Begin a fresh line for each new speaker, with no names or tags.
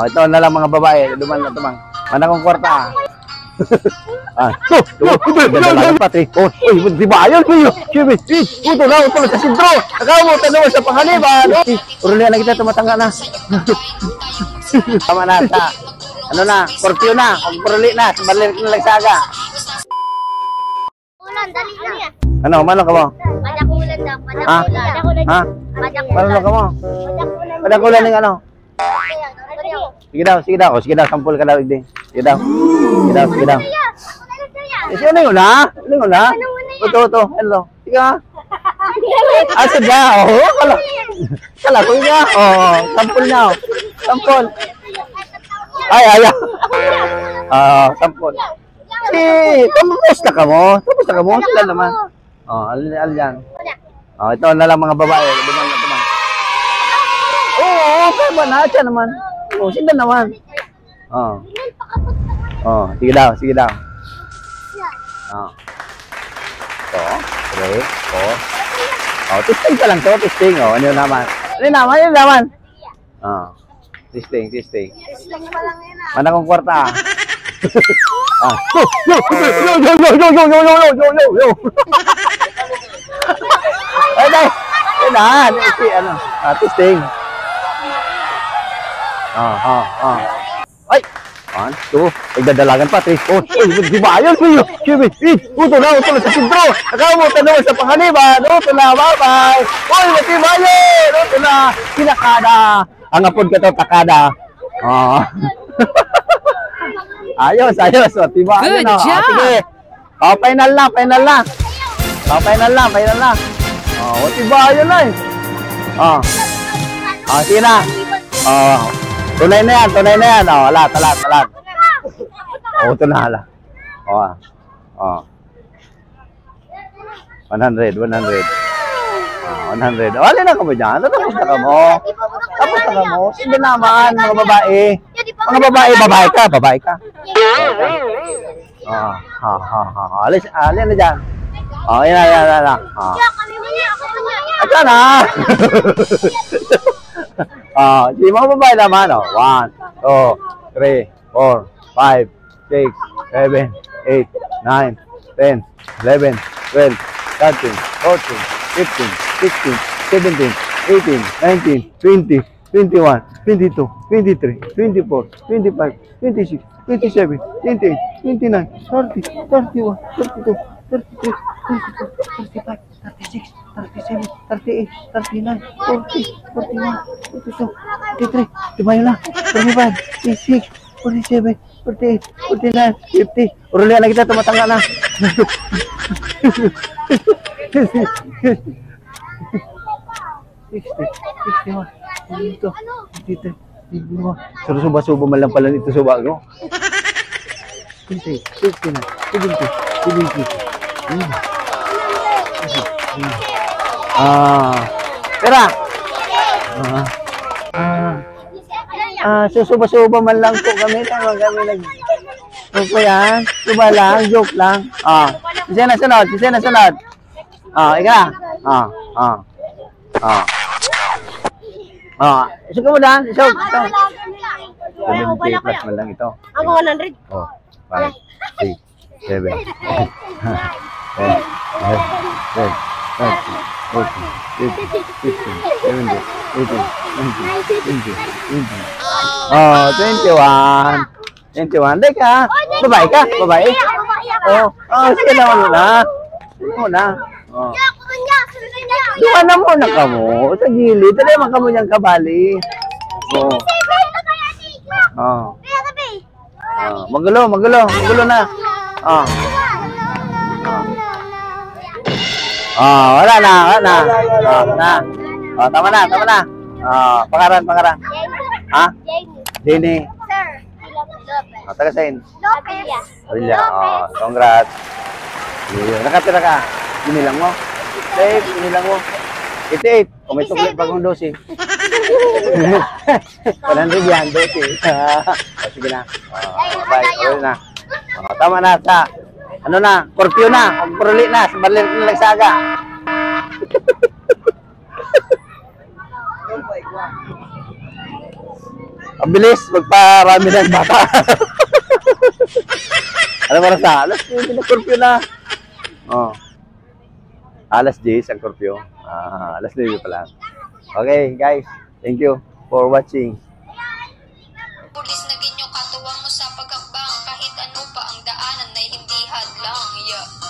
Oh, ito na lang mga babae. Duman na tumang. Mana kong kwarta. Dadalagan pati. Di ba ayun ko yun? Ito na, ito sa sintro. Nakaw mo, tanong sa panganiban. Urulian na kita, tumatangga na. Tama na, sa ano na, korpyo na, pagpuruli na, balik na nagsaga.
Ulan, dali na.
Ano, mano ka mo?
Padakulan daw,
Ha?
padakulan.
Ha?
Padakulan.
Mano ka mo? Padakulan ng ano? Sige daw, sige daw. Sige daw, sampul ka daw, Igding. Sige daw. Sige daw, sige daw. Sige, ano yun ha? Ano yun ha? Ito. Hello. Sige ha? Asad na, oo. Kala ko yun ha? Oo, sampul na. Sampul. Ay, ayaw. Sampul. Kamusta ka mo? Kamusta ka mo? Sila naman. Alyan. Ito na lang mga babae. Duman na tumang. Oo, kaya ba na? Siya naman. Sila naman. Sige daw, sige daw. Ito, 3, 4. Testing ka lang to, testing. Ano yun naman? Ano yun naman? Testing. Mana kong kwarta. Testing. Ay! 1, 2, nagdadalagan pa, 3, 4. Di ba ayun ko yun? Uto na sa sintro. Nakaw mo, tanong sa panganiban. Uto na, bye-bye. Di ba ayun? Uto na, kinakada. Ang apod ka to, takada. Ayos. Di ba ayun?
Good job!
Sige. Final na. Final na. Di ba ayun na eh? Sige na. Tunay na yan. Alat. Ito na, alat. 100. 100. Alin na ka mo dyan? Tapos na ka mo. Sige naman, mga babae. Mga babae ka. Alin na dyan. Yan. Ito na. Di mga babae naman, 1, 2, 3, 4, 5, 6, 7, 8, 9, 10, 11, 12, 13, 14, 15, 16, 17, 18, 19, 20, 21, 22, 23, 24, 25, 26, 27, 28, 29, 30, 31, 32, 33, 34, 35, 36, 37, 38, 39, 40, 41, 42, 43, tumayo na, 45, 46, 47, 48, 49, 50. Urulian na kita, tumatangga na. 61, 62, 63, 64. Suba-suba man lang pala nito suba ko. 60, 69, 70, 70. Tara. Susuba-suba man lang po kami. Tama kami ano po yan? Suba lang, joke lang. Sisi na sunod. Ika. Isog ka mo daan. Isog. 70 plus man lang ito.
Ako 100.
5, 6, 7, 21. Deka. Babae ka? Sige na muna. Duwa na muna ka mo. Sa gilid. Tala naman ka mo niyang kabali. Magulo na. Wala na. Tama na. Pangaran. Ha? Jenny.
Sir.
Taga saan?
Lopez.
Alya. Congrats. Nakatira ka. Binilang mo. Safe, binilang mo. 88. Kung may tuklit bagong dosi. 100 yan, dosi. Sige na. Bye. Na. Tama na sa ano na, korpyo na, pagpuruli na, balik na nagsaga. Ang bilis, magparami ng bata. Ano para sa alas 10 na curfew na. Oh. Alas 10 ang curfew. Alas 9 pa lang. Okay, guys. Thank you for watching.
Pulis na ginyo katuwang mo sa pagkakbang kahit ano pa ang daanan ay hindi hadlang. Yeah.